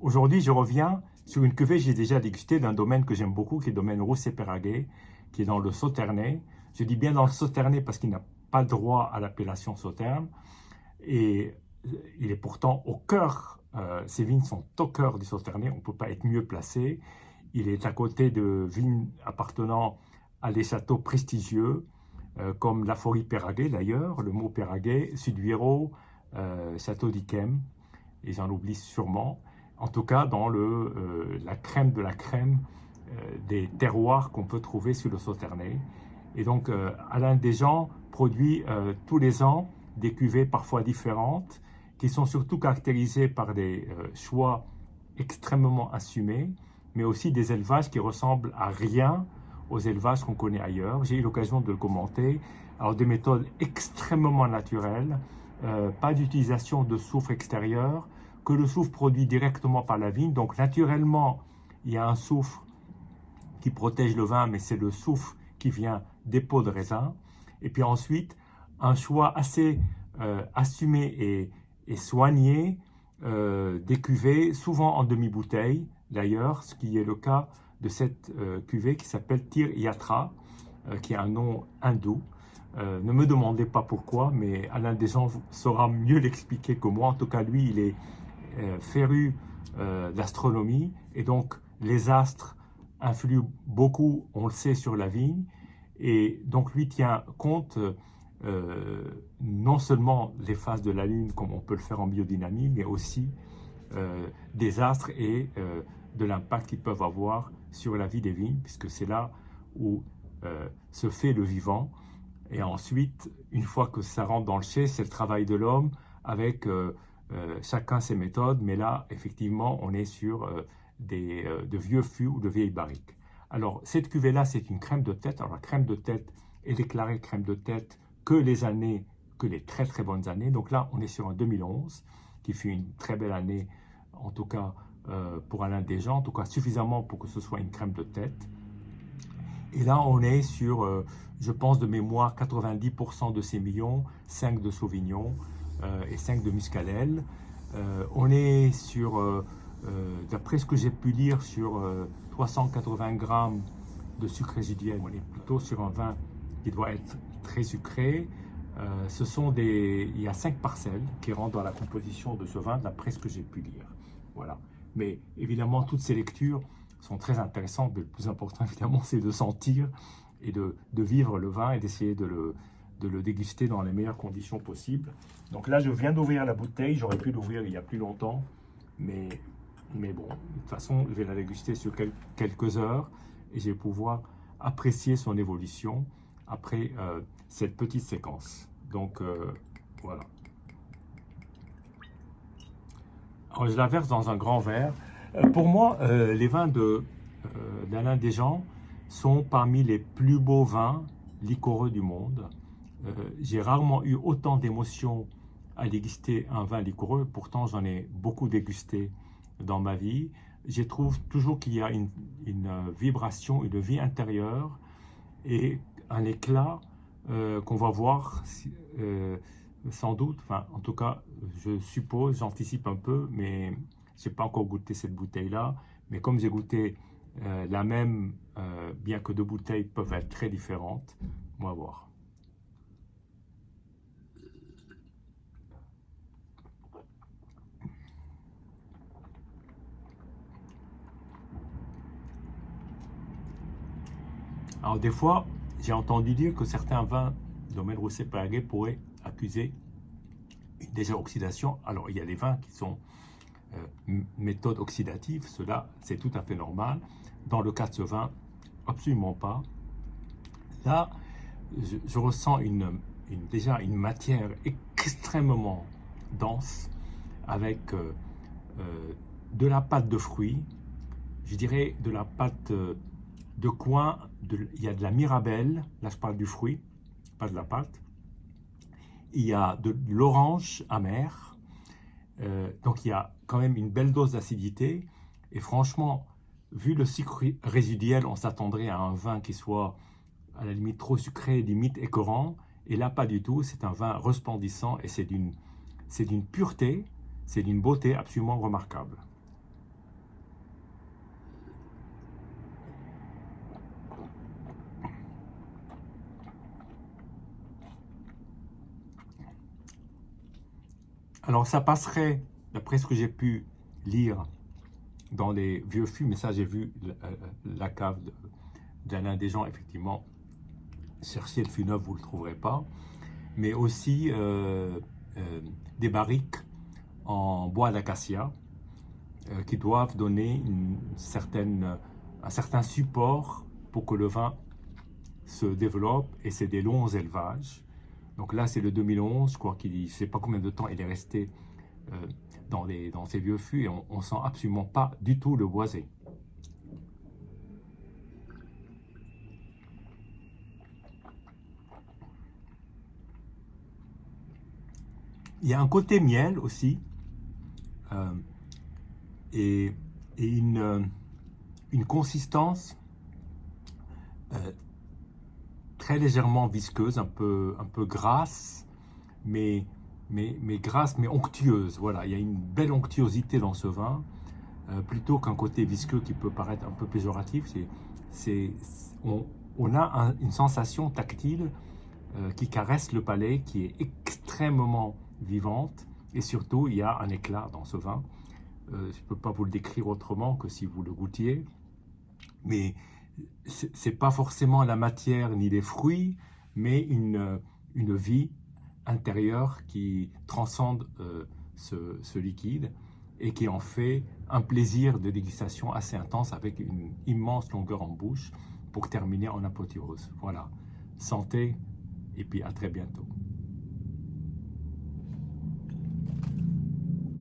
Aujourd'hui, je reviens sur une cuvée que j'ai déjà dégustée d'un domaine que j'aime beaucoup, qui est le domaine Rousset-Péraguet, qui est dans le Sauternais. Je dis bien dans le Sauternais parce qu'il n'a pas droit à l'appellation Sauterne. Et il est pourtant au cœur, ces vignes sont au cœur du Sauternais, on ne peut pas être mieux placé. Il est à côté de vignes appartenant à des châteaux prestigieux, comme la Forêt Péraguet d'ailleurs, le mot Péraguet, Suduiro, Château d'Yquem, et j'en oublie sûrement. En tout cas, dans la crème de la crème des terroirs qu'on peut trouver sur le Sauternais. Et donc, Alain Desjans produit tous les ans des cuvées parfois différentes, qui sont surtout caractérisées par des choix extrêmement assumés, mais aussi des élevages qui ressemblent à rien aux élevages qu'on connaît ailleurs. J'ai eu l'occasion de le commenter. Alors, des méthodes extrêmement naturelles, pas d'utilisation de soufre extérieur, que le soufre produit directement par la vigne. Donc, naturellement, il y a un soufre qui protège le vin, mais c'est le soufre qui vient des pots de raisin. Et puis ensuite, un choix assez assumé et soigné des cuvées, souvent en demi-bouteille d'ailleurs, ce qui est le cas de cette cuvée qui s'appelle Tir Yatra, qui est un nom hindou. Ne me demandez pas pourquoi, mais Alain Desjans saura mieux l'expliquer que moi. En tout cas, lui, il est féru d'astronomie, et donc les astres influent beaucoup, on le sait, sur la vigne. Et donc lui tient compte non seulement des phases de la Lune, comme on peut le faire en biodynamie, mais aussi des astres et de l'impact qu'ils peuvent avoir sur la vie des vignes, puisque c'est là où se fait le vivant. Et ensuite, une fois que ça rentre dans le chai, c'est le travail de l'homme avec chacun ses méthodes. Mais là, effectivement, on est sur de vieux fûts ou de vieilles barriques. Alors, cette cuvée-là, c'est une crème de tête. Alors, la crème de tête est déclarée crème de tête que les très très bonnes années. Donc là, on est sur un 2011, qui fut une très belle année, en tout cas pour Alain Desjans, en tout cas suffisamment pour que ce soit une crème de tête. Et là, on est sur, je pense de mémoire, 90% de Sémillon, 5 de Sauvignon et 5 de Muscadelle. On est sur, d'après ce que j'ai pu lire, sur 380 grammes de sucre résiduel. On est plutôt sur un vin qui doit être très sucré. Il y a 5 parcelles qui rentrent dans la composition de ce vin, d'après ce que j'ai pu lire. Voilà. Mais évidemment, toutes ces lectures sont très intéressantes, mais le plus important, évidemment, c'est de sentir et de vivre le vin et d'essayer de le déguster dans les meilleures conditions possibles. Donc là, je viens d'ouvrir la bouteille. J'aurais pu l'ouvrir il y a plus longtemps, mais bon, de toute façon, je vais la déguster sur quelques heures et je vais pouvoir apprécier son évolution après cette petite séquence. Donc, voilà. Alors, je la verse dans un grand verre. Pour moi, les vins d'Alain Desjans sont parmi les plus beaux vins liquoreux du monde. J'ai rarement eu autant d'émotions à déguster un vin liquoreux. Pourtant, j'en ai beaucoup dégusté dans ma vie. Je trouve toujours qu'il y a une vibration, une vie intérieure et un éclat qu'on va voir sans doute. Enfin, en tout cas, je suppose, j'anticipe un peu, mais je n'ai pas encore goûté cette bouteille-là. Mais comme j'ai goûté la même, bien que deux bouteilles peuvent être très différentes, on va voir. Alors des fois, j'ai entendu dire que certains vins de domaine Rousset-Péraguet pourraient accuser une désoxydation. Alors il y a des vins qui sont méthode oxydative, cela c'est tout à fait normal. Dans le cas de ce vin, absolument pas. Là, je ressens déjà une matière extrêmement dense avec de la pâte de fruits, je dirais de la pâte de coin, il y a de la mirabelle, là je parle du fruit, pas de la pâte, il y a de l'orange amère, donc il y a quand même une belle dose d'acidité, et franchement, vu le sucre résiduel, on s'attendrait à un vin qui soit à la limite trop sucré, limite écœurant, et là pas du tout, c'est un vin resplendissant, et c'est d'une pureté, c'est d'une beauté absolument remarquable. Alors ça passerait, d'après ce que j'ai pu lire dans les vieux fûts, mais ça j'ai vu la cave d'Alain Desjans, effectivement, cherchez le fût neuf, vous ne le trouverez pas, mais aussi des barriques en bois d'acacia qui doivent donner un certain support pour que le vin se développe, et c'est des longs élevages. Donc là, c'est le 2011, je crois qu'il, je ne sais pas combien de temps il est resté dans ces vieux fûts, et on ne sent absolument pas du tout le boisé. Il y a un côté miel aussi, et une consistance très légèrement visqueuse, un peu grasse, mais grasse, mais onctueuse. Voilà, il y a une belle onctuosité dans ce vin, plutôt qu'un côté visqueux qui peut paraître un peu péjoratif. On a une sensation tactile qui caresse le palais, qui est extrêmement vivante, et surtout, il y a un éclat dans ce vin. Je ne peux pas vous le décrire autrement que si vous le goûtiez, mais ce n'est pas forcément la matière ni les fruits, mais une vie intérieure qui transcende ce liquide et qui en fait un plaisir de dégustation assez intense, avec une immense longueur en bouche pour terminer en apothéose. Voilà, santé et puis à très bientôt.